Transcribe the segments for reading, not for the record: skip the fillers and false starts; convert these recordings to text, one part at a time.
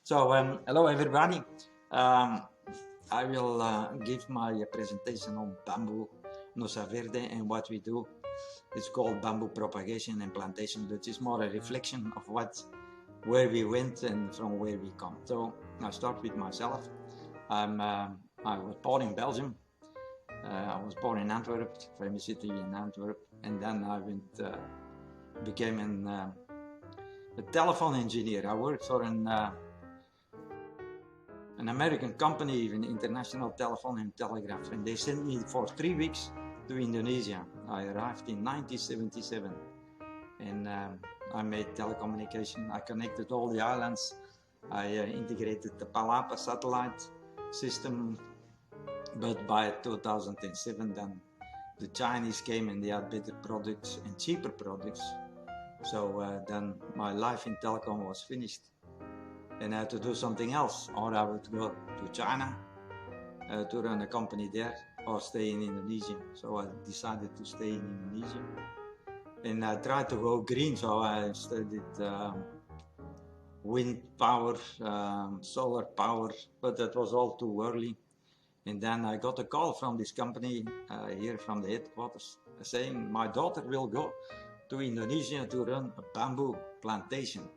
Hello everybody. I will give my presentation on Bambu Nusa Verde and what we do. It's called bamboo propagation and plantation, which is more a reflection of where we went and from where we come. So I start with myself. I was born in Belgium. I was born in Antwerp, famous city in Antwerp, and then I became a telephone engineer. I worked for an American company, an international telephone and telegraph, and they sent me for 3 weeks to Indonesia. I arrived in 1977, and I made telecommunication. I connected all the islands. I integrated the Palapa satellite system, but by 2007 then the Chinese came and they had better products and cheaper products. So then my life in telecom was finished. And I had to do something else, or I would go to China to run a company there, or stay in Indonesia. So I decided to stay in Indonesia, and I tried to go green. So I studied wind power, solar power, but that was all too early. And then I got a call from this company here from the headquarters saying my daughter will go to Indonesia to run a bamboo plantation.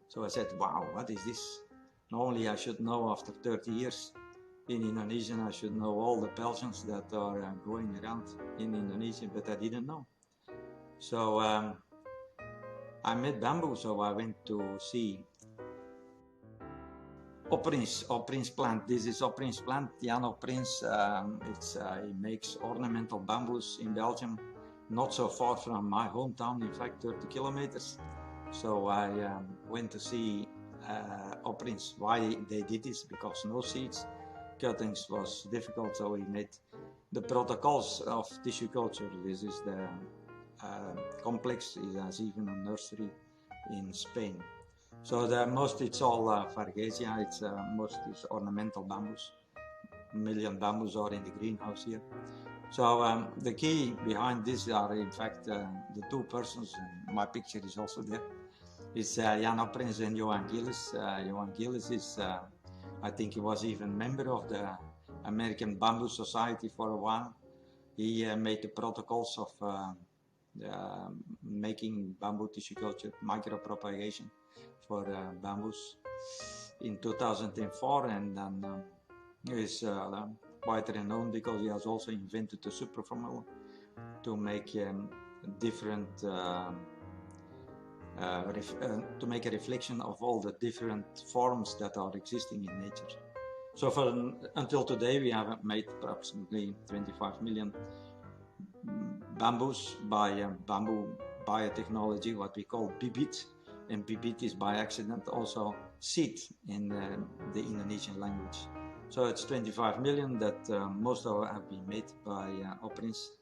So I said, wow, what is this? Normally I should know after 30 years in Indonesia, I should know all the Belgians that are going around in Indonesia, but I didn't know. So I met Bambu, so I went to see Oprins plant. This is Oprins plant, Jan Oprins. He makes ornamental bamboos in Belgium, not so far from my hometown, in fact 30 kilometers. So I went to see Oprins. Why they did this? Because no seeds cuttings was difficult, so he made the protocols of tissue culture. This is the complex. It has even a nursery in Spain. So it's all fargesia. It's most is ornamental bamboos. A million bamboos are in the greenhouse here. So the key behind this are in fact the two persons, and my picture is also there. It's Jan Oprins and Johan Gillis. Johan Gillis is, I think he was even member of the American Bamboo Society for a while. He made the protocols of making bamboo tissue culture, micropropagation for bamboos in 2004, and then he is quite renowned because he has also invented the superformula to make different to make a reflection of all the different forms that are existing in nature. So until today we have made approximately 25 million bamboos by bamboo biotechnology, what we call bibit, and bibit is by accident also seed in the Indonesian language. So it's 25 million that most of have been made by Oprins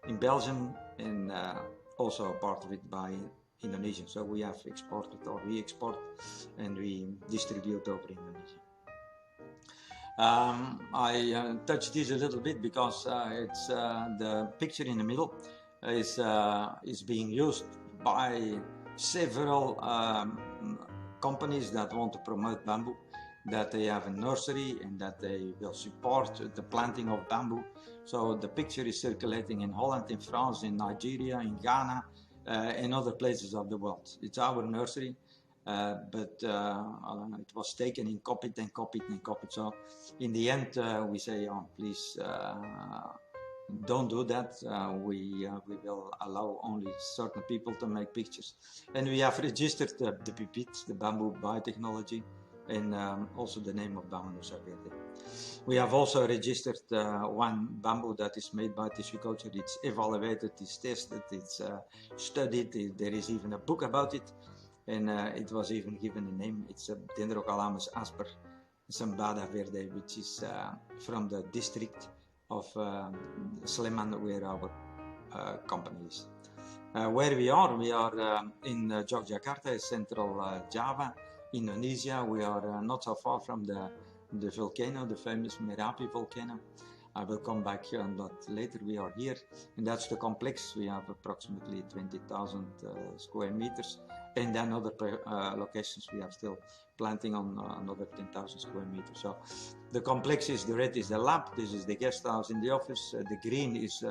in Belgium, and also part of it by Indonesia. So we have exported, or we export and we distribute over Indonesia. I touched this a little bit because it's the picture in the middle is being used by several companies that want to promote bamboo, that they have a nursery and that they will support the planting of bamboo. So the picture is circulating in Holland, in France, in Nigeria, in Ghana, and other places of the world. It's our nursery, but it was taken and copied and copied and copied. So in the end, we say, oh, please don't do that. We will allow only certain people to make pictures. And we have registered the BBT, the bamboo biotechnology, and also the name of Bambu Nusa Verde. We have also registered one bamboo that is made by tissue culture. It's evaluated, it's tested, it's studied. There is even a book about it, and it was even given a name. It's a Dendrocalamus asper Zambada Verde, which is from the district of Sleman, where our company is. Where we are in Yogyakarta, central Java, Indonesia. We are not so far from the volcano, the famous Merapi volcano. I will come back on that later. We are here, and that's the complex. We have approximately 20,000 square meters, and then other locations we have still planting on another 10,000 square meters. So the complex is, the red is the lab, this is the guest house in the office, the green is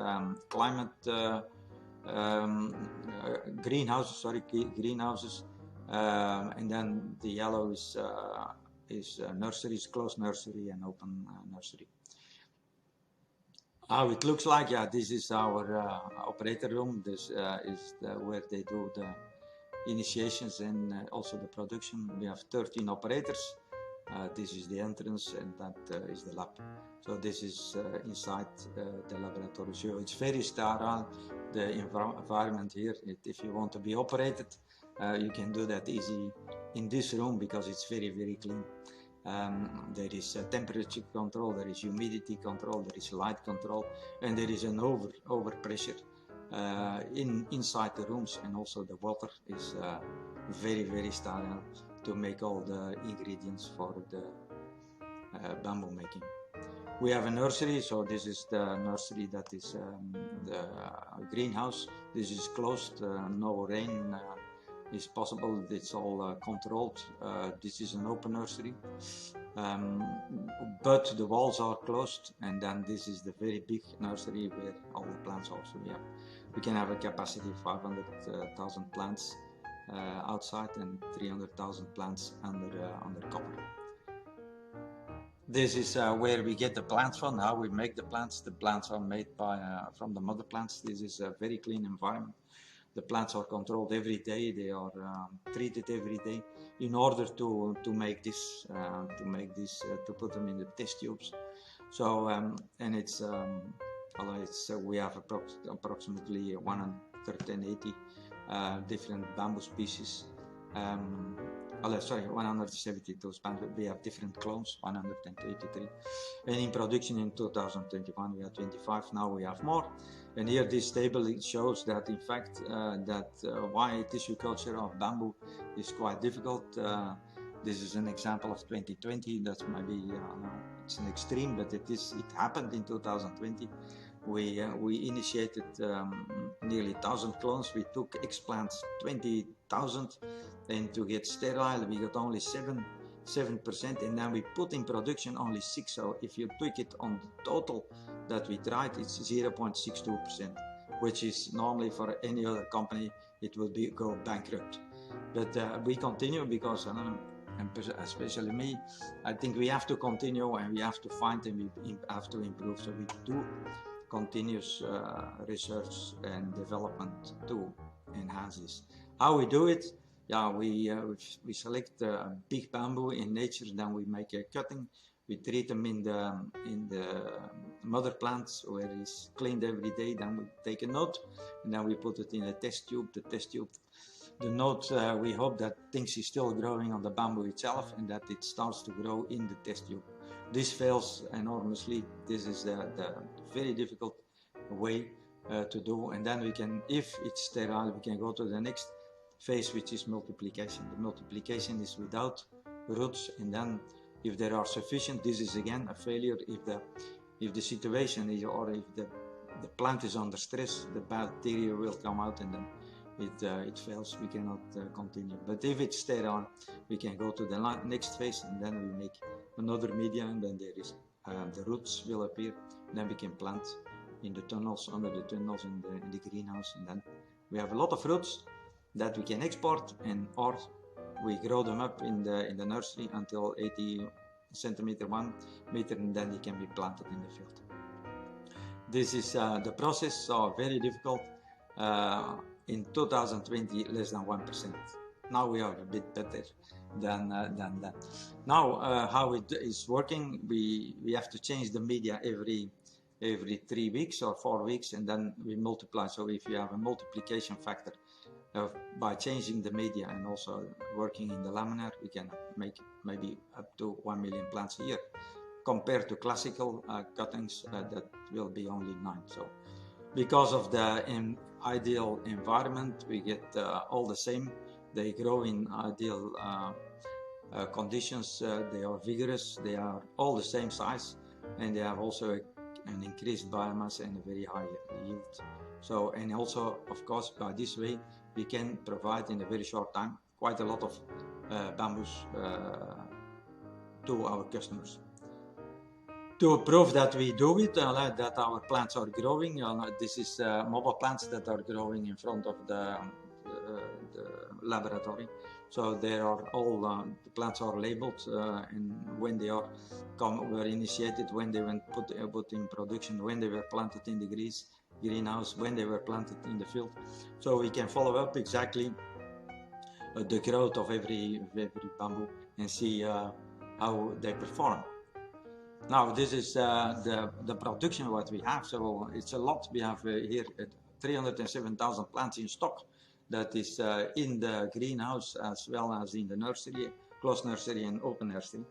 climate greenhouses, and then the yellow is nurseries, closed nursery and open nursery. How it looks like, yeah, this is our operator room. This is where they do the initiations and also the production. We have 13 operators. This is the entrance and that is the lab. So this is inside the laboratory. So it's very sterile, the environment here. If you want to be operated, you can do that easy in this room because it's very, very clean. There is temperature control, there is humidity control, there is light control, and there is an over pressure inside the rooms, and also the water is very, very sterile to make all the ingredients for the bamboo making. We have a nursery, so this is the nursery that is the greenhouse. This is closed, no rain is possible, it's all controlled. This is an open nursery, but the walls are closed, and then this is the very big nursery where all the plants also we have. We can have a capacity of 500,000 plants outside and 300,000 plants under cover. This is where we get the plants from, how we make the plants. The plants are made by from the mother plants. This is a very clean environment. The plants are controlled every day. They are treated every day in order to make this, to put them in the test tubes. So and it's we have approximately 180 different bamboo species. 172 species. We have different clones, 183. And in production in 2021 we had 25. Now we have more. And here this table it shows that in fact why tissue culture of bamboo is quite difficult. This is an example of 2020. That's maybe it's an extreme, but it happened in 2020. We initiated nearly 1,000 clones. We took explants 20,000, and to get sterile we got only 7%, and then we put in production only 6. So if you took it on the total that we tried, it's 0.62%, which is normally for any other company it will go bankrupt. But we continue because and especially me, I think we have to continue and we have to find and we have to improve. So we do continuous research and development to enhance this. How we do it? Yeah, we select big bamboo in nature, then we make a cutting. We treat them in the mother plants where it's cleaned every day. Then we take a node and then we put it in a test tube. The node, we hope that things is still growing on the bamboo itself and that it starts to grow in the test tube. This fails enormously. This is the very difficult way to do. And then we can, if it's sterile, we can go to the next phase, which is multiplication. The multiplication is without roots, and then if there are sufficient, this is again a failure. If the situation is, or if the plant is under stress, the bacteria will come out and then it fails. We cannot continue. But if it's sterile, we can go to the next phase, and then we make another media, and then there is the roots will appear. And then we can plant in the tunnels, under the tunnels in the greenhouse, and then we have a lot of roots that we can export, and or we grow them up in the nursery until 80 centimeter, 1 meter, and then they can be planted in the field. This is the process, so very difficult. In 2020, less than 1%. Now we are a bit better than that. Now, how it is working, we have to change the media every 3 weeks or 4 weeks, and then we multiply. So if you have a multiplication factor by changing the media and also working in the laminar, we can make maybe up to 1 million plants a year. Compared to classical cuttings, that will be only 9. So because of the ideal environment, we get all the same. They grow in ideal conditions. They are vigorous. They are all the same size, and they have also an increased biomass and a very high yield. So, and also, of course, by this way, we can provide in a very short time quite a lot of bamboos to our customers. To prove that we do it, that our plants are growing, this is mobile plants that are growing in front of the laboratory. So they are all the plants are labeled, and when they are were initiated, when they were put in production, when they were planted in the greenhouse, when they were planted in the field. So we can follow up exactly the growth of every bamboo and see how they perform. Now this is the production what we have, so it's a lot. We have here 307,000 plants in stock that is in the greenhouse as well as in the nursery, closed nursery and open nursery.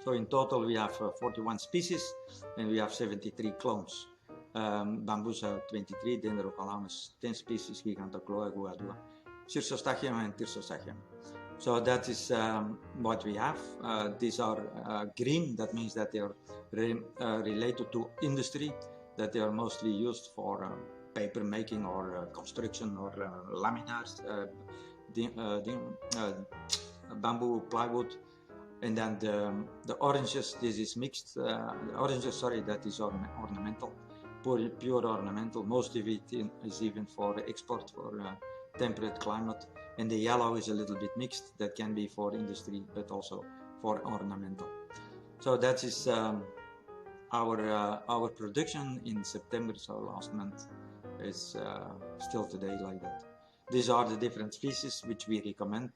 So in total we have 41 species and we have 73 clones. Bambusa 23, Dendrocalamus 10 species, Gigantocloa, Guadua, Cyrsostachyon and Tyrsostachyon. So that is what we have. These are green, that means that they are related to industry, that they are mostly used for paper making or construction or laminars, bamboo plywood. And then the oranges, this is mixed, oranges, sorry, that is ornamental, pure ornamental. Most of it is even for export, for temperate climate. And the yellow is a little bit mixed, that can be for industry, but also for ornamental. So that is our production in September, so last month, is still today like that. These are the different species which we recommend.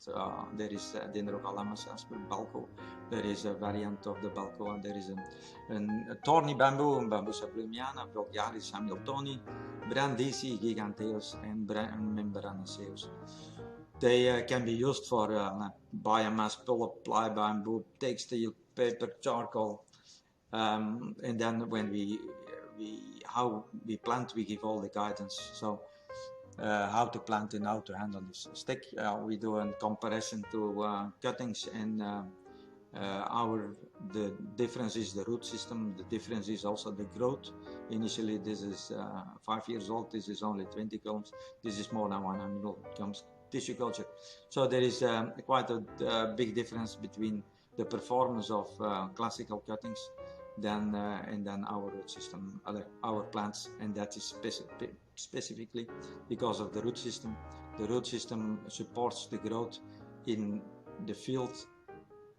There is Dendrocalamus as per Balco. There is a variant of the Balco. There is a thorny bamboo, Bambusa plumiana, Vulgaris hamiltoni, Brandisi giganteus, and membranaceus. They can be used for biomass, pulp, ply bamboo, textile, paper, charcoal, and then when how we plant, we give all the guidance. So how to plant and how to handle this stick. We do a comparison to cuttings, and the difference is the root system. The difference is also the growth. Initially, this is 5 years old. This is only 20 columns. This is more than 100 columns. Tissue culture. So there is quite a big difference between the performance of classical cuttings and then our root system, our plants, and that is specifically because of the root system. The root system supports the growth in the field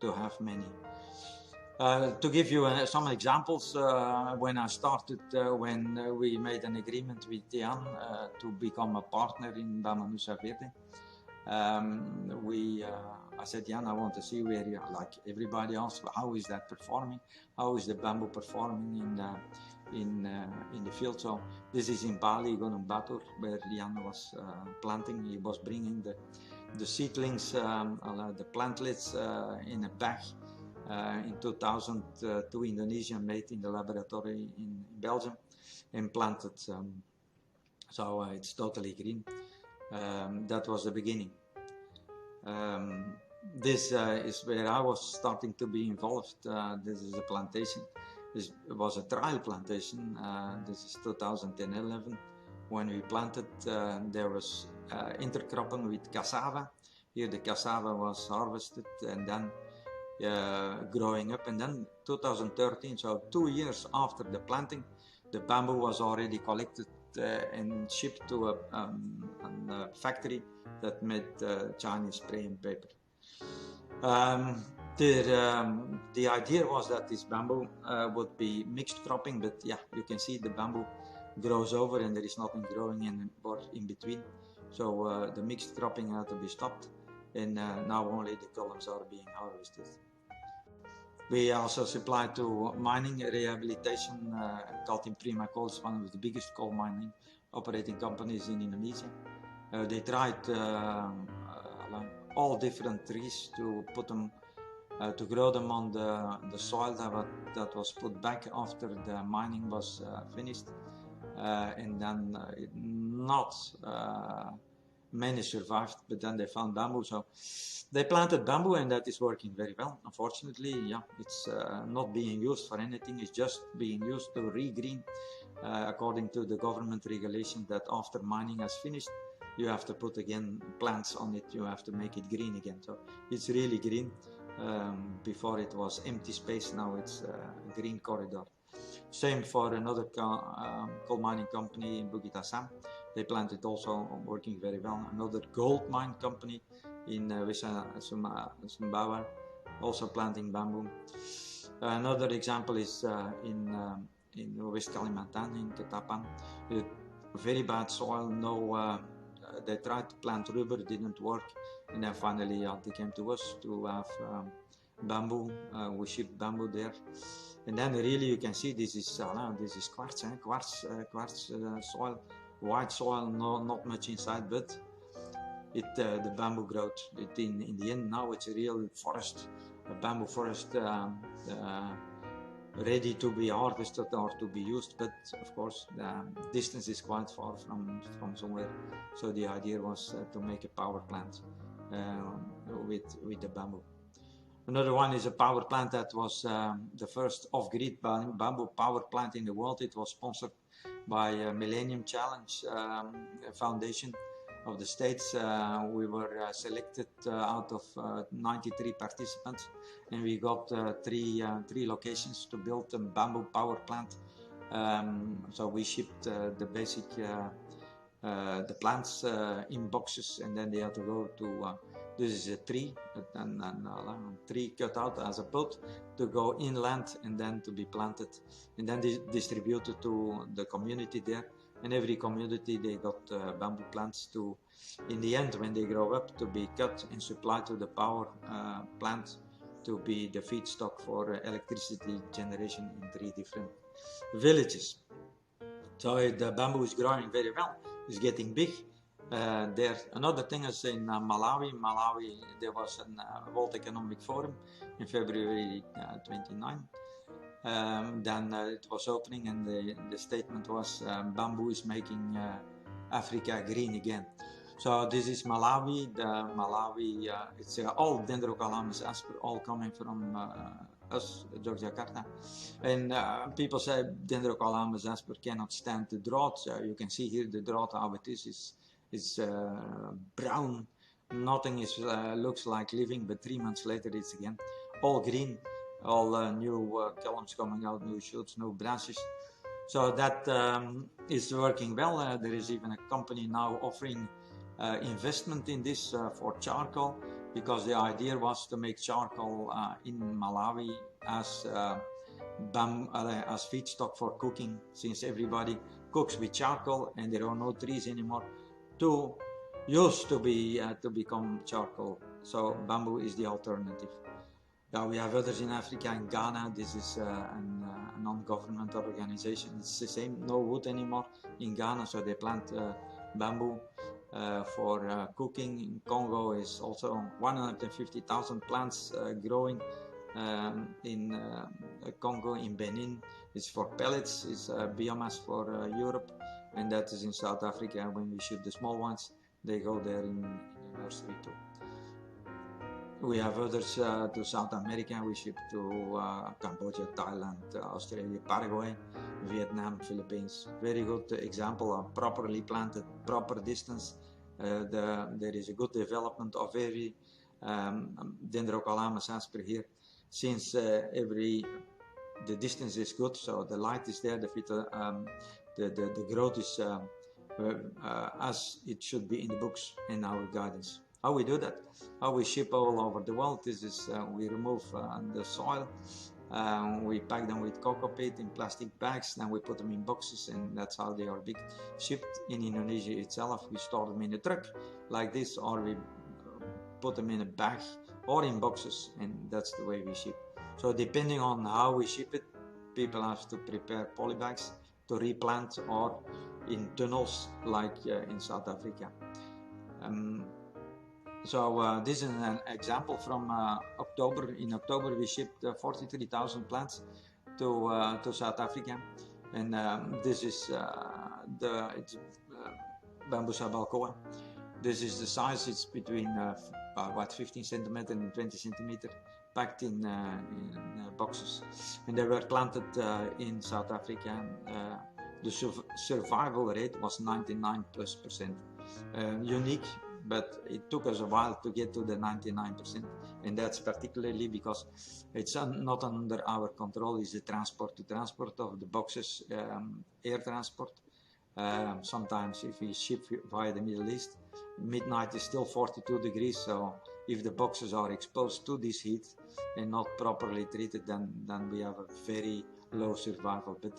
to have many. To give you some examples, when I started, when we made an agreement with Tian to become a partner in Bambu Nusa Verde, I said, Jan, I want to see where you are, like everybody else, how is that performing? How is the bamboo performing in the field? So this is in Bali, Gunung Batur, where Jan was planting. He was bringing the seedlings, the plantlets in a bag in 2000 to Indonesia, made in the laboratory in Belgium, and planted. So it's totally green. That was the beginning. This is where I was starting to be involved. This is a plantation. This was a trial plantation. This is 2011. When we planted, there was intercropping with cassava. Here the cassava was harvested and then growing up. And then 2013, so 2 years after the planting, the bamboo was already collected and shipped to a factory that made Chinese spray and paper. The idea was that this bamboo would be mixed cropping, but yeah, you can see the bamboo grows over and there is nothing growing in between. So the mixed cropping had to be stopped, and now only the columns are being harvested. We also supply to mining rehabilitation. Kaltim Prima Coal is one of the biggest coal mining operating companies in Indonesia. They tried all different trees to put them, to grow them on the soil that was put back after the mining was finished, and then not many survived, but then they found bamboo, so they planted bamboo, and that is working very well. Unfortunately, yeah, it's not being used for anything. It's just being used to regreen, according to the government regulation, that after mining has finished, you have to put again plants on it, you have to make it green again. So it's really green. Before it was empty space, now it's a green corridor. Same for another coal mining company in Bukit Asam. They planted also, working very well. Another gold mine company in Sumbawa, also planting bamboo. Another example is in West Kalimantan, in Ketapang. Very bad soil, no. They tried to plant rubber, didn't work, and then finally they came to us to have bamboo. We shipped bamboo there, and then really you can see this is quartz, quartz soil, white soil, not much inside, but the bamboo growth. In the end now it's a real forest, a bamboo forest. Ready to be harvested or to be used, but of course the distance is quite far from somewhere. So the idea was to make a power plant with the bamboo. Another one is a power plant that was the first off-grid bamboo power plant in the world. It was sponsored by Millennium Challenge Foundation of the States. We were selected out of 93 participants, and we got three locations to build a bamboo power plant. So we shipped the basic the plants in boxes, and then they had to go to this is a tree, and tree cut out as a pot to go inland and then to be planted, and then distributed to the community there. And every community they got bamboo plants to, in the end when they grow up, to be cut and supplied to the power plant to be the feedstock for electricity generation in 3 different villages. So the bamboo is growing very well, it's getting big. There, another thing is in Malawi, there was a World Economic Forum in February 29. Then it was opening, and the statement was bamboo is making Africa green again. So this is Malawi. It's all Dendrocalamus asper, all coming from us, Yogyakarta. And people say Dendrocalamus asper cannot stand the drought. You can see here the drought how it is. It's brown. Nothing is looks like living, but 3 months later it's again all green. All new columns coming out, new shoots, new branches. So that is working well. There is even a company now offering investment in this for charcoal, because the idea was to make charcoal in Malawi as feedstock for cooking, since everybody cooks with charcoal and there are no trees anymore to use to become charcoal. So bamboo is the alternative. Now we have others in Africa. In Ghana, this is a non-government organization. It's the same, no wood anymore in Ghana, so they plant bamboo for cooking. In Congo is also 150,000 plants growing in Congo. In Benin, it's for pellets, it's biomass for Europe, and that is in South Africa. When we ship the small ones, they go there in nursery too. We have others to South America. We ship to Cambodia, Thailand, Australia, Paraguay, Vietnam, Philippines. Very good example of properly planted, proper distance. There is a good development of every Dendrocalamus asper here, since the distance is good, so the light is there, the growth is as it should be in the books in our guidance. How we do that? How we ship all over the world? This is we remove the soil, we pack them with cocoa peat in plastic bags, then we put them in boxes, and that's how they are shipped. In Indonesia itself, we store them in a truck like this, or we put them in a bag or in boxes, and that's the way we ship. So depending on how we ship it, people have to prepare polybags to replant, or in tunnels like in South Africa. So this is an example from October. In October we shipped 43,000 plants to South Africa, and this is it's Bambusa balcoa. This is the size. It's between 15 centimeter and 20 centimeter, packed in boxes, and they were planted in South Africa. The survival rate was 99+%. unique, but it took us a while to get to the 99%, and that's particularly because it's not under our control. Is the transport of the boxes, air transport. Sometimes if we ship via the Middle East, midnight is still 42 degrees, so if the boxes are exposed to this heat and not properly treated, then we have a very low survival. But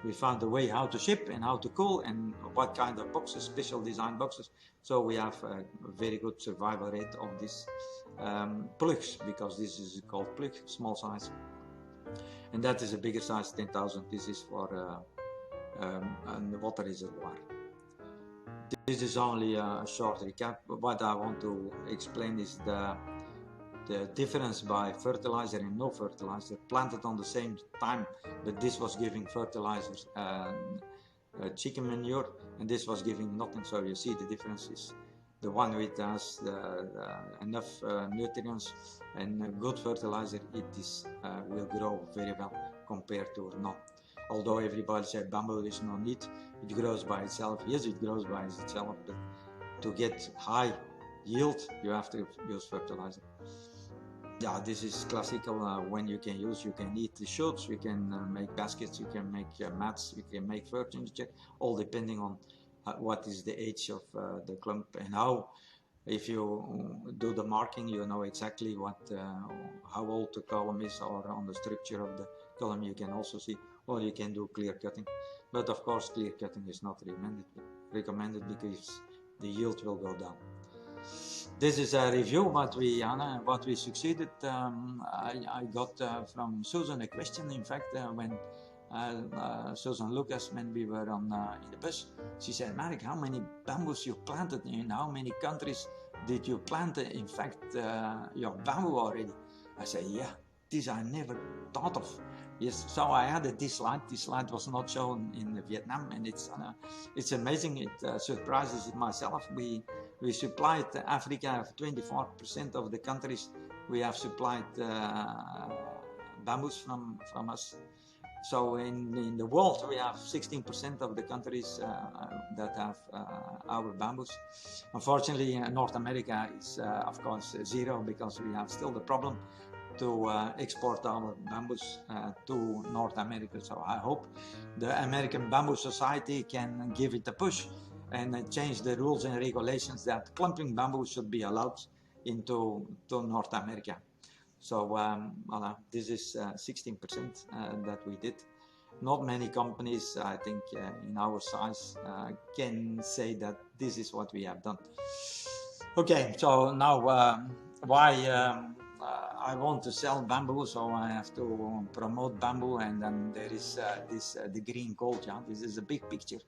we found a way how to ship and how to cool and what kind of boxes, special design boxes. So we have a very good survival rate of these plugs, because this is called plug, small size. And that is a bigger size, 10,000. This is for a water reservoir. This is only a short recap. What I want to explain is the difference by fertilizer and no fertilizer, planted on the same time, but this was giving fertilizers, chicken manure, and this was giving nothing. So you see the difference is the one which has enough nutrients and good fertilizer, it is will grow very well compared to not. Although everybody said bamboo is no need, it grows by itself. Yes, it grows by itself, but to get high yield, you have to use fertilizer. Yeah, this is classical. When you can eat the shoots, you can make baskets, you can make mats, you can make furniture, all depending on what is the age of the clump and how. If you do the marking, you know exactly what how old the column is, or on the structure of the column you can also see, or you can do clear cutting. But of course, clear cutting is not recommended because the yield will go down. This is a review what we succeeded. I got from Susan a question. In fact, when Susan Lucas, when we were in the bus, she said, "Marc, how many bamboos you planted? In how many countries did you plant? In fact, your bamboo already?" I said, "Yeah, this I never thought of." Yes, so I added this slide. This slide was not shown in Vietnam, and it's amazing. It surprises myself. We supplied Africa 24% of the countries. We have supplied bamboos from us. So in the world, we have 16% of the countries that have our bamboos. Unfortunately, North America is, of course, zero, because we have still the problem to export our bamboos to North America. So I hope the American Bamboo Society can give it a push and change the rules and regulations that clumping bamboo should be allowed into North America. So this is 16% that we did. Not many companies, I think, in our size can say that this is what we have done. Okay, so now why I want to sell bamboo, so I have to promote bamboo, and then there is the green gold. Yeah, this is a big picture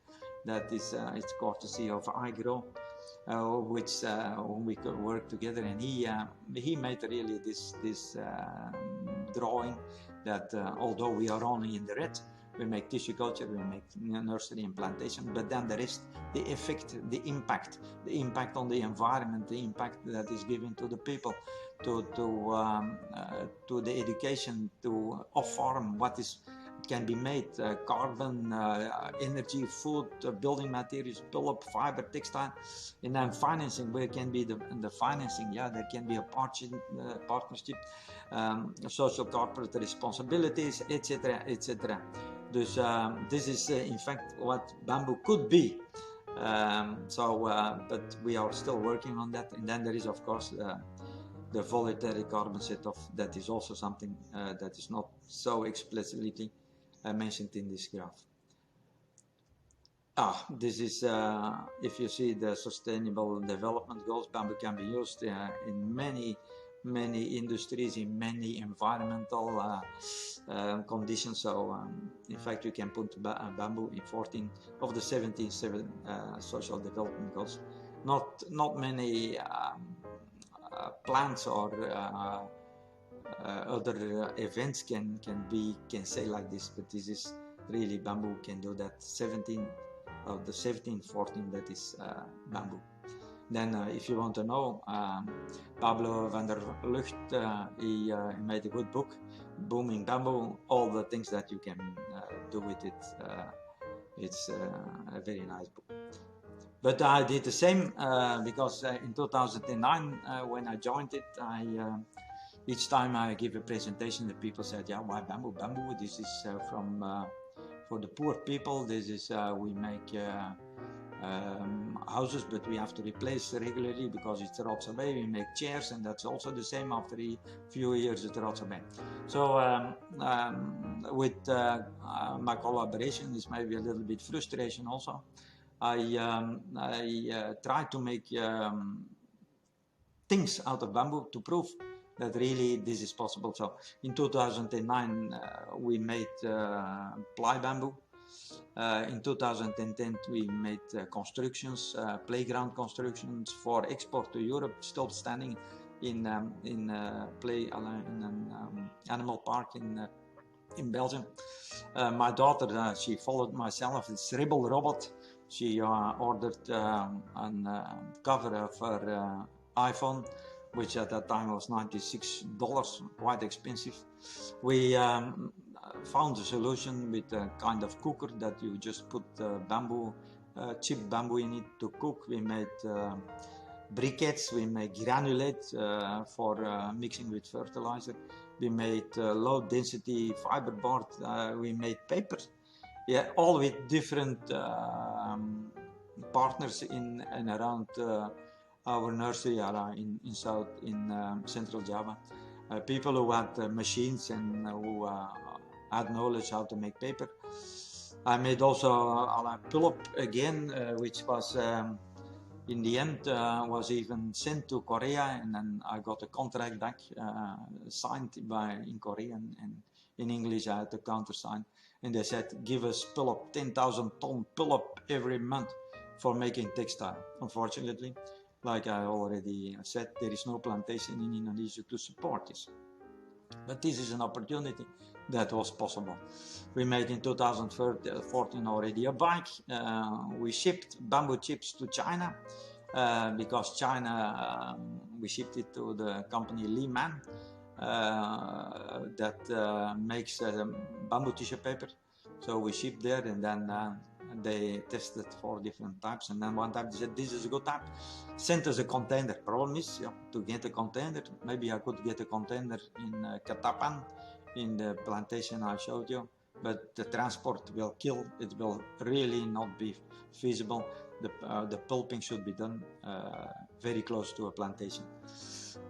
that is it's courtesy of iGrow, which we could work together, and he made really this drawing that although we are only in the red, we make tissue culture, we make nursery and plantation, but then the rest, the effect, the impact on the environment, the impact that is given to the people, to the education, to off-farm, what can be made, carbon, energy, food, building materials, pulp, fiber, textile, and then financing. Where can be the financing? Yeah, there can be a partnership, social corporate responsibilities, etc., etc. This is in fact what bamboo could be. But we are still working on that. And then there is, of course, the voluntary carbon set-off. That is also something that is not so explicitly mentioned in this graph. This is, if you see the Sustainable Development Goals, bamboo can be used in many industries, in many environmental conditions. So in fact, you can put bamboo in 14 of the 17 social development goals. Not many plants or other events can say like this, but this is really bamboo can do that. 17 of the 17, 14, that is bamboo. Then if you want to know, Pablo van der Lucht, he made a good book, Booming Bamboo, all the things that you can do with it. It's a very nice book. But I did the same because in 2009 when I joined it, each time I give a presentation, the people said, "Yeah, why bamboo? Bamboo. This is for the poor people. This is we make houses, but we have to replace regularly because it rots away. We make chairs, and that's also the same. After a few years, it rots away." So with my collaboration, is maybe a little bit frustration also. I try to make things out of bamboo to prove that really this is possible. So in 2009 we made ply bamboo. In 2010 we made constructions, playground constructions for export to Europe, still standing in an animal park in Belgium. My daughter, she followed myself. It's Rebel Robot. She ordered a cover of her iPhone, which at that time was $96, quite expensive. We found a solution with a kind of cooker that you just put bamboo, chip bamboo in it to cook. We made briquettes, we made granulate for mixing with fertilizer. We made low density fiberboard, we made paper. Yeah, all with different partners in and around our nursery area in Central Java. People who had machines and who had knowledge how to make paper. I made also a pull-up again, which was in the end was even sent to Korea, and then I got a contract back signed in Korean, and in English I had to countersign, and they said, give us pull-up, 10,000 ton pull-up every month for making textile. Unfortunately, like I already said, there is no plantation in Indonesia to support this. But this is an opportunity that was possible. We made in 2014 already a bike. We shipped bamboo chips to China because China, we shipped it to the company Liman that makes bamboo tissue paper. So we shipped there, and then they tested 4 different types, and then one type they said, this is a good type, sent us a container. Problem is, to get a container, maybe I could get a container in Katapan, in the plantation I showed you, but the transport will kill, it will really not be feasible. The pulping should be done very close to a plantation.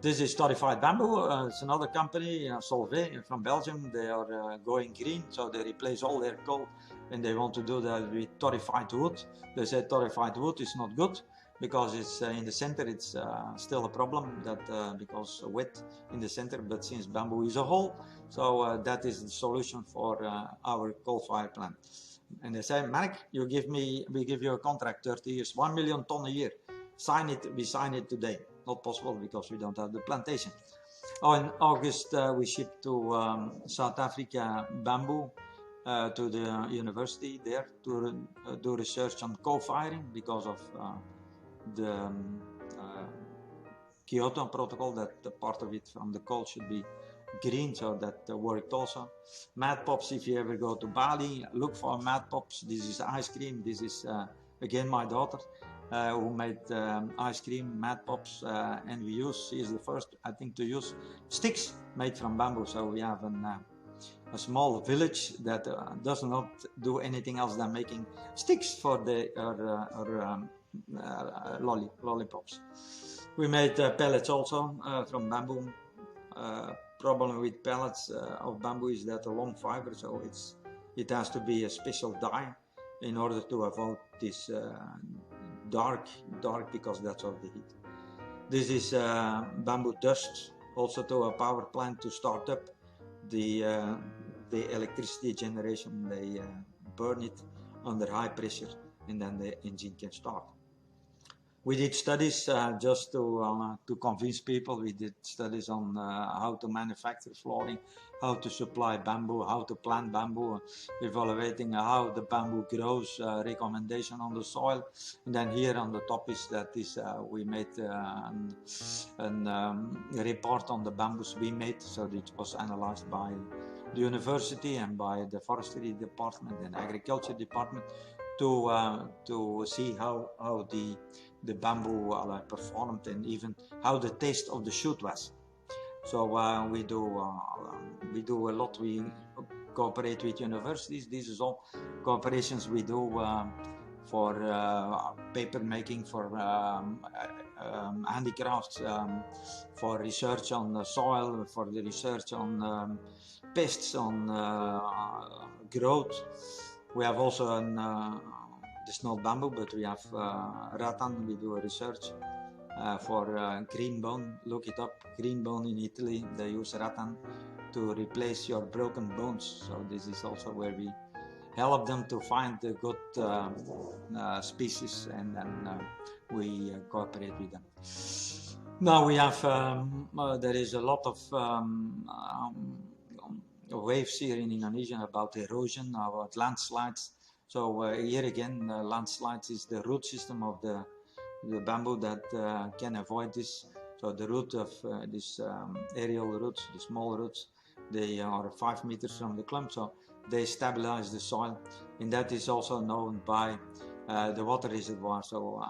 This is torrefied bamboo. It's another company, Solvay from Belgium. They are going green, so they replace all their coal, and they want to do that with torrefied wood. They said torrefied wood is not good because it's in the center. It's still a problem that because wet in the center. But since bamboo is a whole, so that is the solution for our coal-fired plant. And they say, Marc, we give you a contract, 30 years, 1 million ton a year. Sign it. We sign it today. Not possible because we don't have the plantation. Oh, in August we shipped to South Africa bamboo to the university there to do research on co-firing because of the Kyoto Protocol, that the part of it from the coal should be green, so that worked also. Mad Pops, if you ever go to Bali, look for Mad Pops. This is ice cream. This is again my daughter who made ice cream, Mad Pops, and she is the first, I think, to use sticks made from bamboo. So we have a small village that does not do anything else than making sticks for lollipops. We made pellets also from bamboo. Problem with pellets of bamboo is that a long fiber, so it has to be a special dye in order to avoid this dark because that's of the heat. This is bamboo dust, also to a power plant to start up the electricity generation. They burn it under high pressure, and then the engine can start. We did studies just to convince people. We did studies on how to manufacture flooring, how to supply bamboo, how to plant bamboo, evaluating how the bamboo grows, recommendation on the soil. And then here on the top is we made a report on the bamboos we made. So it was analyzed by the university and by the forestry department and agriculture department to see how the bamboo performed, and even how the taste of the shoot was. So we do a lot. We cooperate with universities. This is all cooperations we do for paper making, for handicrafts, for research on the soil, for the research on pests, on growth. We have also it's not bamboo, but we have rattan. We do a research for green bone. Look it up, green bone in Italy. They use rattan to replace your broken bones. So this is also where we help them to find the good species, and then we cooperate with them. Now we have, there is a lot of waves here in Indonesia about erosion, about landslides. So here again, landslides is the root system of the bamboo that can avoid this. So the root of these aerial roots, the small roots, they are 5 meters from the clump, so they stabilize the soil, and that is also known by the water reservoir. So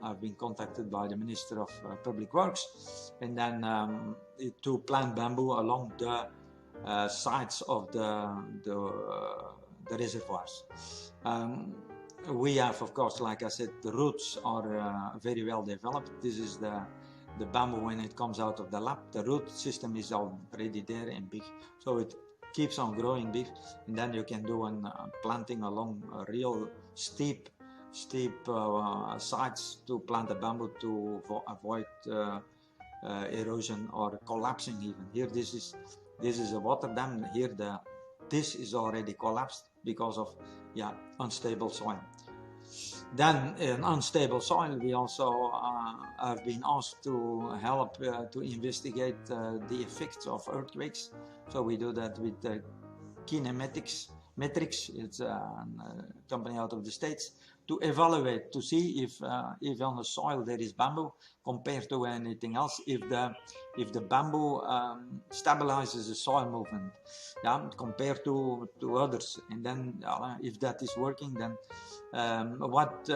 I've been contacted by the Minister of Public Works, and then to plant bamboo along the sides of the reservoirs. We have, of course, like I said, the roots are very well developed. This is the bamboo when it comes out of the lab. The root system is already there and big, so it keeps on growing big, and then you can do planting along real steep sides to plant the bamboo to avoid erosion or collapsing even. Here this is a water dam. Here this is already collapsed because of unstable soil. Then in unstable soil, we also have been asked to help to investigate the effects of earthquakes. So we do that with kinematics metrics. It's a company out of the States, to evaluate, to see if on the soil there is bamboo compared to anything else, if the bamboo stabilizes the soil movement, compared to others, and then if that is working, then what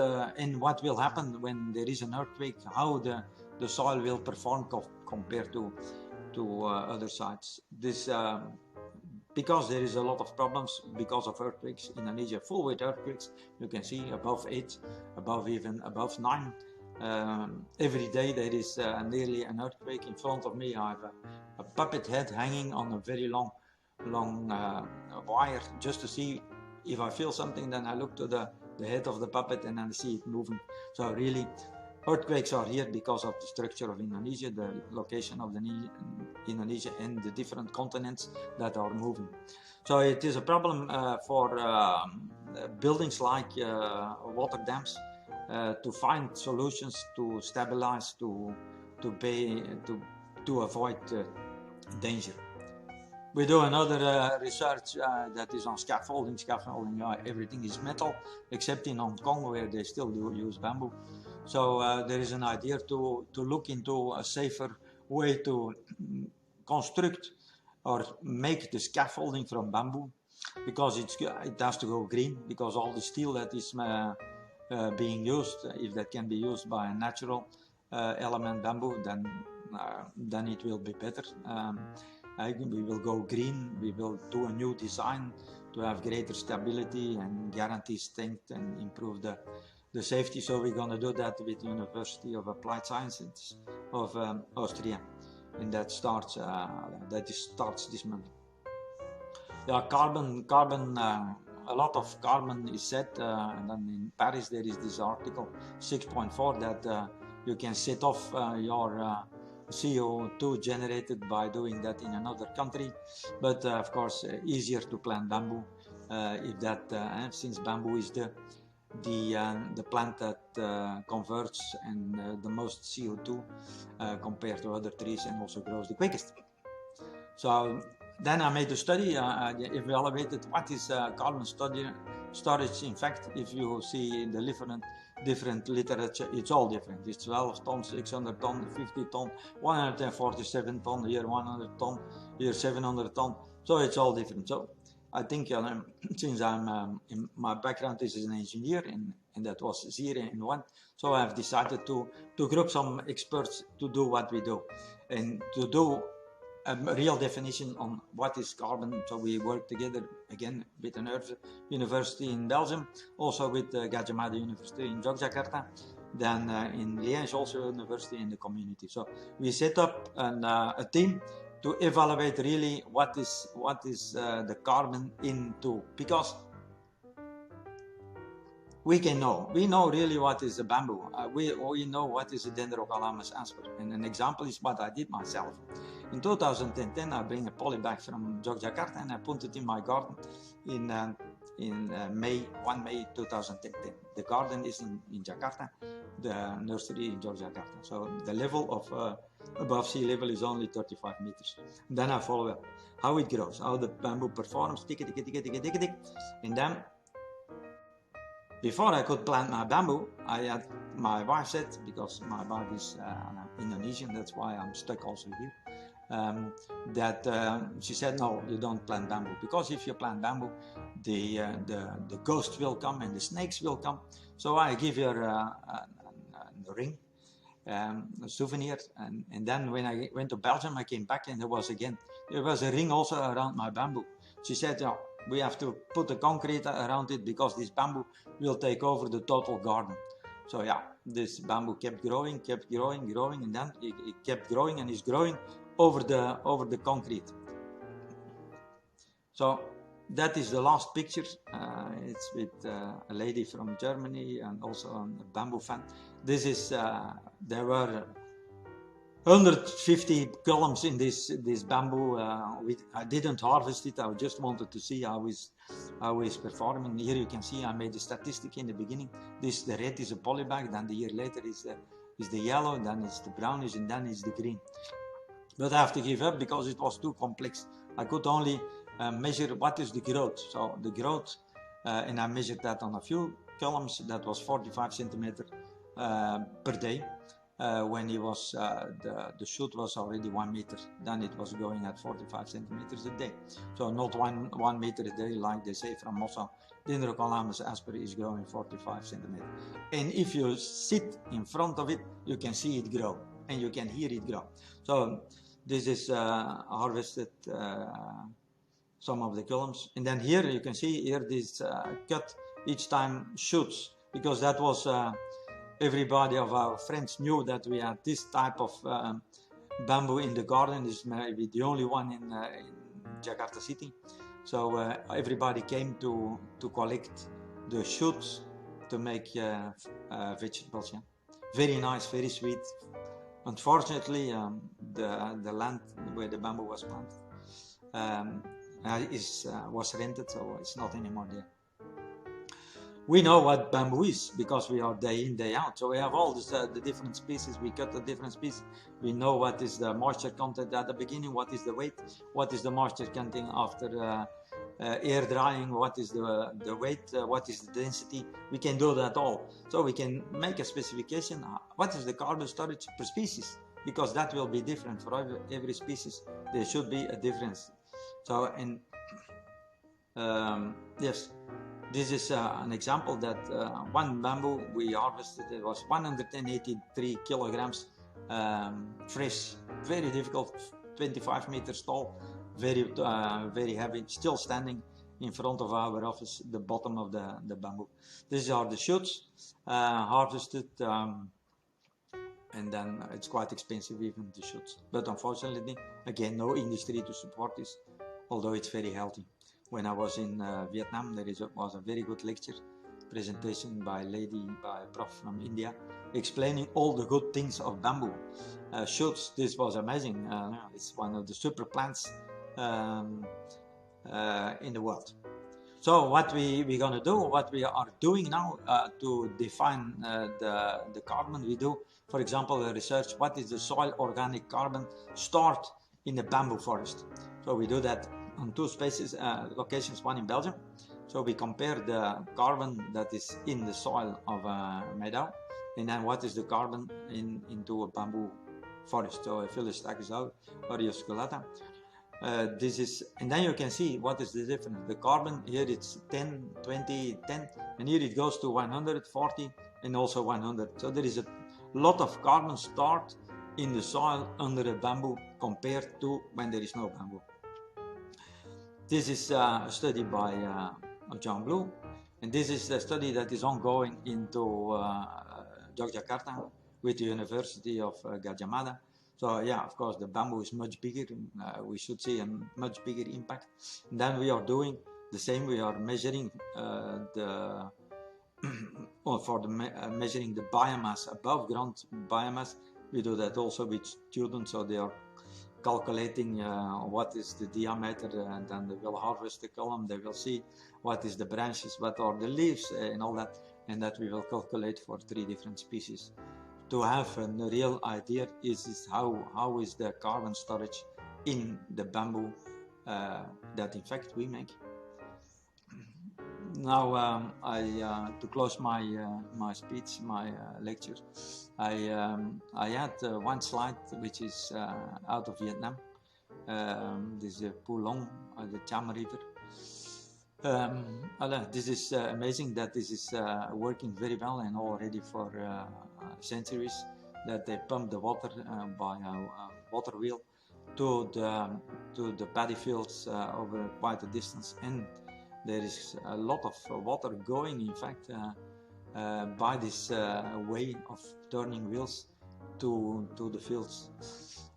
will happen when there is an earthquake, how the soil will perform compared to other sites. This because there is a lot of problems because of earthquakes. Indonesia full with earthquakes. You can see above 8, even above 9. Every day there is nearly an earthquake. In front of me I have a puppet head hanging on a very long wire, just to see if I feel something. Then I look to the head of the puppet and then see it moving. So really, earthquakes are here because of the structure of Indonesia, the location of Indonesia, and the different continents that are moving. So it is a problem for buildings like water dams to find solutions to stabilize, to avoid danger. We do another research that is on scaffolding. Scaffolding, everything is metal, except in Hong Kong, where they still do use bamboo. So there is an idea to look into a safer way to construct or make the scaffolding from bamboo, because it has to go green, because all the steel that is being used, if that can be used by a natural element, bamboo, then it will be better. We will go green. We will do a new design to have greater stability and guarantee strength and improve the safety. So we're going to do that with the University of Applied Sciences of Austria, and that starts this month. Carbon. A lot of carbon is said, and then in Paris there is this article 6.4 that you can set off your CO2 generated by doing that in another country, but of course easier to plant bamboo if that since bamboo is the plant that converts and the most CO2 compared to other trees, and also grows the quickest. So then I made a study. I evaluated what is carbon storage. In fact, if you see the different literature, it's all different. It's 12 tons, 600 tons, 50 tons, 147 tons, here 100 tons, here 700 tons. So it's all different. So I think since I'm in my background is as an engineer, and that was 0 and 1, so I've decided to group some experts to do what we do, and to do a real definition on what is carbon. So we work together again with an university in Belgium, also with Gadjah Mada University in Yogyakarta, then in Liège also university in the community. So we set up a team to evaluate really what is the carbon into, because we know really what is a bamboo. We know what is a Dendrocalamus asper, and an example is what I did myself. In 2010, I bring a poly bag from Yogyakarta and I put it in my garden in May 2010. The garden is in Jakarta, the nursery in Yogyakarta. So the level of above sea level is only 35 meters. And then I follow up how it grows, how the bamboo performs, tick, and then before I could plant my bamboo, I had my wife said, because my wife is Indonesian, that's why I'm stuck also here, she said, no, you don't plant bamboo, because if you plant bamboo, the ghosts will come and the snakes will come. So I give her a ring, a souvenir, and then when I went to Belgium, I came back and there was a ring also around my bamboo. She said, oh, we have to put the concrete around it because this bamboo will take over the total garden. So yeah, this bamboo kept growing, and then it kept growing and is growing over the concrete. So that is the last picture. It's with a lady from Germany and also a bamboo fan. This is there were 150 columns in this bamboo. I didn't harvest it. I just wanted to see how is performing. Here you can see I made a statistic in the beginning. The red is a polybag. Then the year later is the yellow. Then it's the brownish, and then it's the green. But I have to give up because it was too complex. I could only measure what is the growth. So the growth, and I measured that on a few columns. That was 45 centimeters per day. When it was the shoot was already 1 meter, then it was going at 45 centimeters a day. So not one meter a day like they say from Mossa. Dendrocalamus asper is growing 45 centimeters. And if you sit in front of it, you can see it grow and you can hear it grow. So this is harvested some of the columns, and then here you can see here this cut each time shoots, because that was everybody of our friends knew that we had this type of bamboo in the garden. Is maybe the only one in Jakarta city. So everybody came to collect the shoots to make vegetables. Yeah. Very nice, very sweet. Unfortunately, the land where the bamboo was planted was rented, so it's not anymore there. We know what bamboo is because we are day in, day out. So we have all this, the different species. We cut the different species. We know what is the moisture content at the beginning, what is the weight, what is the moisture content after air drying, what is the weight, what is the density. We can do that all. So we can make a specification. What is the carbon storage per species? Because that will be different for every species. There should be a difference. So, and yes. This is an example that one bamboo we harvested, it was 183 kilograms fresh, very difficult, 25 meters tall, very heavy, still standing in front of our office, the bottom of the bamboo. These are the shoots harvested, and then it's quite expensive even the shoots. But unfortunately, again, no industry to support this, although it's very healthy. When I was in Vietnam, there was a very good lecture presentation by a prof from India, explaining all the good things of bamboo shoots. This was amazing. It's one of the super plants in the world. So what we're gonna do, what we are doing now to define the carbon, we do, for example, research what is the soil organic carbon stored in the bamboo forest. So we do that on two locations, one in Belgium. So we compare the carbon that is in the soil of a meadow, and then what is the carbon into a bamboo forest. So Phyllis Takisau or Yosculata. This is, and then you can see what is the difference. The carbon here it's 10, 20, 10, and here it goes to 140 and also 100. So there is a lot of carbon stored in the soil under a bamboo compared to when there is no bamboo. This is a study by John Blue, and this is the study that is ongoing into Yogyakarta with the University of Gajah. So yeah, of course, the bamboo is much bigger. We should see a much bigger impact. And then we are doing the same. We are measuring measuring the biomass, above ground biomass. We do that also with students, so they are calculating what is the diameter, and then they will harvest the column. They will see what is the branches, what are the leaves, and all that, and that we will calculate for 3 different species. To have a real idea is how is the carbon storage in the bamboo that in fact we make. Now to close my my speech, my lecture, I had one slide which is out of Vietnam. This is Pulong, the Cham River. This is amazing that this is working very well, and already for centuries, that they pump the water by a water wheel to the paddy fields over quite a distance, and there is a lot of water going, in fact, by this way of turning wheels to the fields.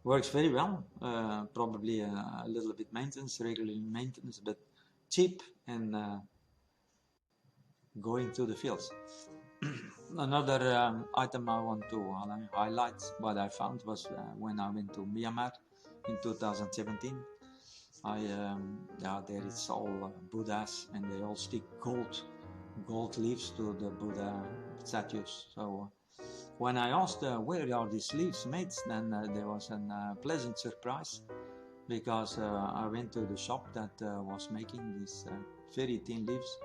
Works very well, probably a little bit maintenance, regular maintenance, but cheap and going to the fields. Another item I want to highlight, what I found was when I went to Myanmar in 2017. There is all Buddhas, and they all stick gold leaves to the Buddha statues. So when I asked where are these leaves made, then there was a pleasant surprise, because I went to the shop that was making these very thin leaves,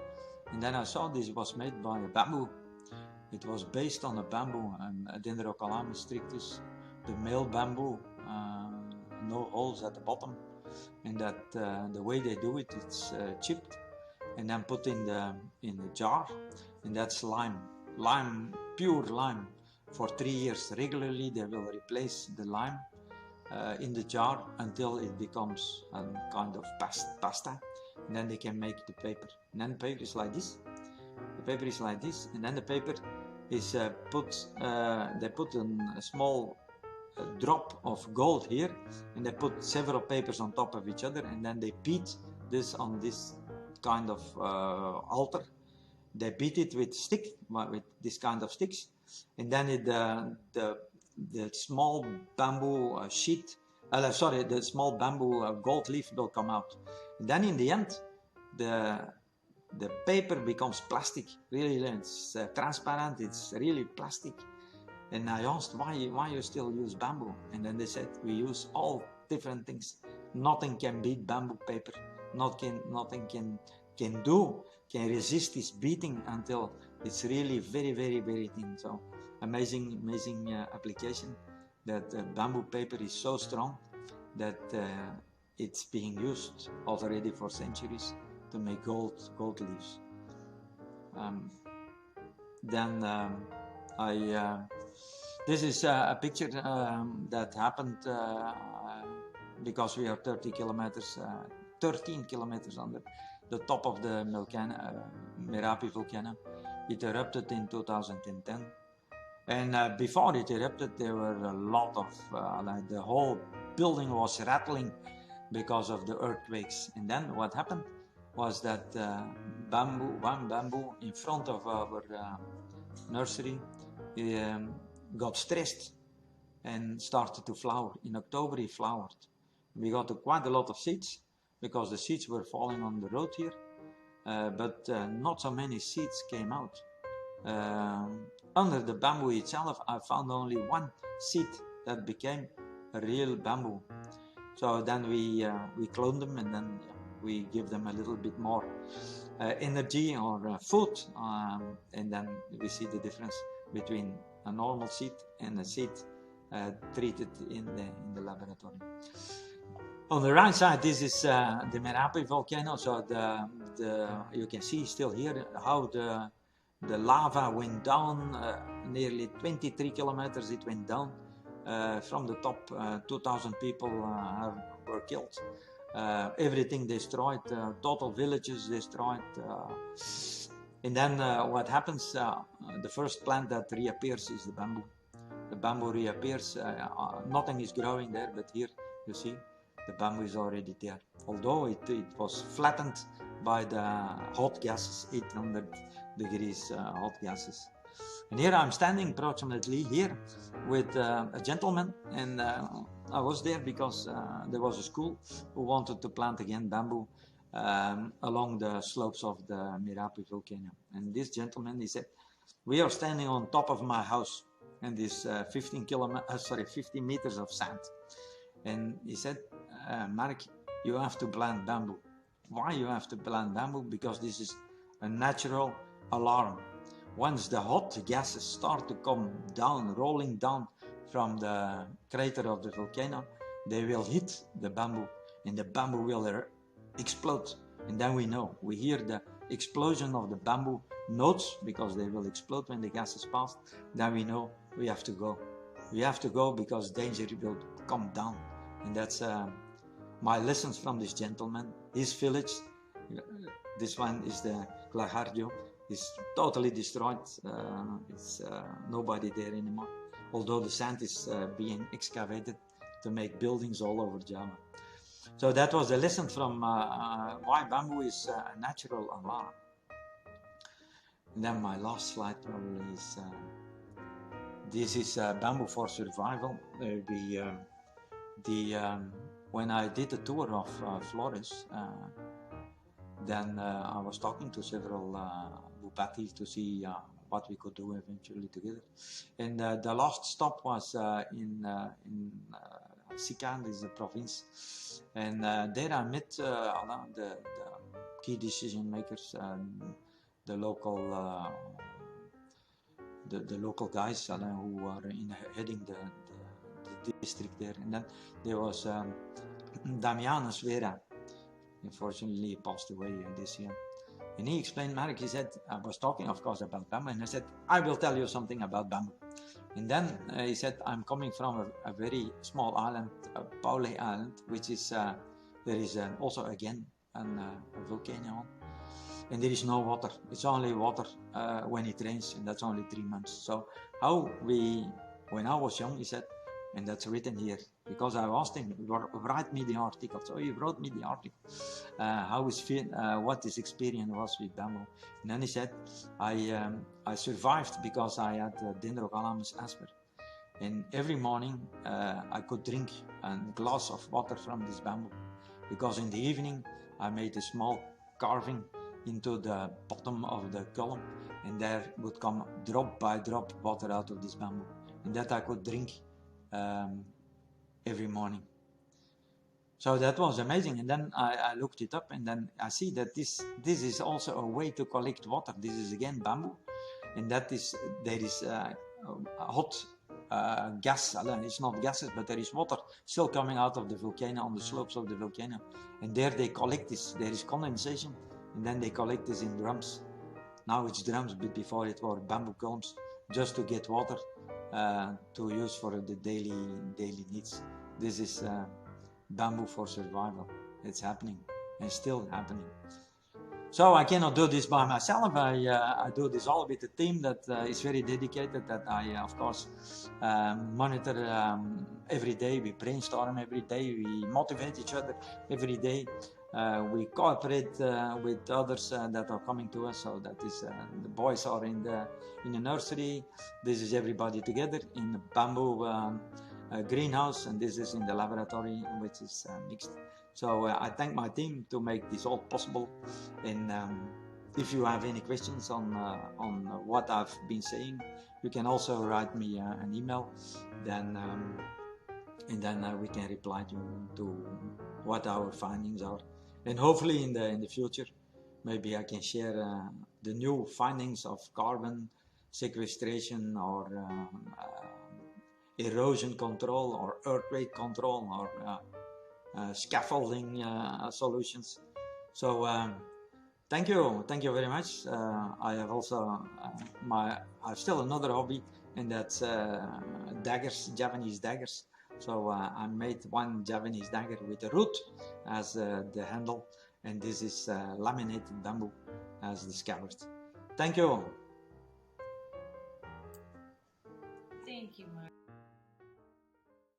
and then I saw this was made by a bamboo. It was based on a bamboo, Dendrocalamus strictus, the male bamboo, no holes at the bottom, and that the way they do it, it's chipped and then put in the jar, and that's lime, pure lime, for 3 years. Regularly they will replace the lime in the jar until it becomes a kind of pasta, and then they can make the paper. And then the paper is like this. The paper is like this, and then the paper is they put a small drop of gold here, and they put several papers on top of each other, and then they beat this on this kind of altar. They beat it with this kind of sticks, and then the small bamboo sheet, the small bamboo gold leaf will come out. And then in the end, the paper becomes plastic. Really, it's transparent. It's really plastic. And I asked why you still use bamboo, and then they said we use all different things. Nothing can beat bamboo paper. Nothing can resist this beating until it's really very, very, very thin. So amazing application. That bamboo paper is so strong that it's being used already for centuries to make gold leaves. This is a picture that happened because we are 13 kilometers under the top of the Merapi volcano. It erupted in 2010, and before it erupted, there were a lot of the whole building was rattling because of the earthquakes. And then what happened was that one bamboo in front of our nursery got stressed and started to flower. In October it flowered. We got quite a lot of seeds because the seeds were falling on the road here, but not so many seeds came out. Under the bamboo itself, I found only one seed that became a real bamboo. So then we clone them, and then we give them a little bit more energy or food, and then we see the difference between a normal seed and a seed treated in the laboratory. On the right side, this is the Merapi volcano. So you can see still here how the lava went down, nearly 23 kilometers it went down from the top. 2,000 people were killed. Everything destroyed, total villages destroyed. And then what happens, the first plant that reappears is the bamboo. The bamboo reappears, nothing is growing there, but here you see the bamboo is already there. Although it was flattened by the hot gases, 800 degrees hot gases. And here I'm standing approximately here with a gentleman, and I was there because there was a school who wanted to plant again bamboo along the slopes of the Merapi volcano. And this gentleman, he said, we are standing on top of my house, and this 15 meters of sand. And he said, Mark, you have to plant bamboo. Why you have to plant bamboo? Because this is a natural alarm. Once the hot gases start to come down, rolling down from the crater of the volcano, they will hit the bamboo, and the bamboo will explode. And then we hear the explosion of the bamboo nodes, because they will explode when the gases pass. Then we know we have to go. We have to go because danger will come down. And that's my lessons from this gentleman. His village, this one is the Clajardio, is totally destroyed. It's nobody there anymore. Although the sand is being excavated to make buildings all over Java. So that was a lesson from why bamboo is a natural alarm. And then my last slide probably is this is bamboo for survival. When I did the tour of Flores, then I was talking to several Bupati to see what we could do eventually together. And the last stop was in Sikan, this is a province. And there I met the key decision makers, the local guys who are heading the district there. And then there was Damianus Vera. Unfortunately, he passed away this year. And he explained, Mark, he said, I was talking, of course, about bamboo, and I said, I will tell you something about bamboo. And then he said, I'm coming from a very small island, Paule Island, which is, there is also again a volcano, and there is no water. It's only water when it rains, and that's only 3 months. So when I was young, he said, and that's written here, because I asked him, write me the article. So he wrote me the article, what his experience was with bamboo. And then he said, I survived because I had Dendrocalamus asper. And every morning I could drink a glass of water from this bamboo, because in the evening I made a small carving into the bottom of the column, and there would come drop by drop water out of this bamboo, and that I could drink every morning. So that was amazing. And then I looked it up, and then I see that this is also a way to collect water. This is again bamboo, and there is hot gas. It's not gases, but there is water still coming out of the volcano on the slopes of the volcano, and there they collect this. There is condensation, and then they collect this in drums. Now it's drums, but before it were bamboo columns, just to get water to use for the daily needs. This is bamboo for survival. It's happening and still happening. So I cannot do this by myself. I do this all with a team that is very dedicated, that I of course monitor every day. We brainstorm every day. We motivate each other every day. We cooperate with others that are coming to us. So that is the boys are in the nursery. This is everybody together in the bamboo greenhouse, and this is in the laboratory, which is mixed. So I thank my team to make this all possible. And if you have any questions on what I've been saying, you can also write me an email. Then we can reply to what our findings are. And hopefully in the future, maybe I can share the new findings of carbon sequestration, or erosion control, or earthquake control, or scaffolding solutions. So thank you very much. I have also I have still another hobby, and that's daggers, Japanese daggers. So I made one Japanese dagger with a root as the handle, and this is laminated bamboo as the scabbard. Thank you. Thank you, Marc.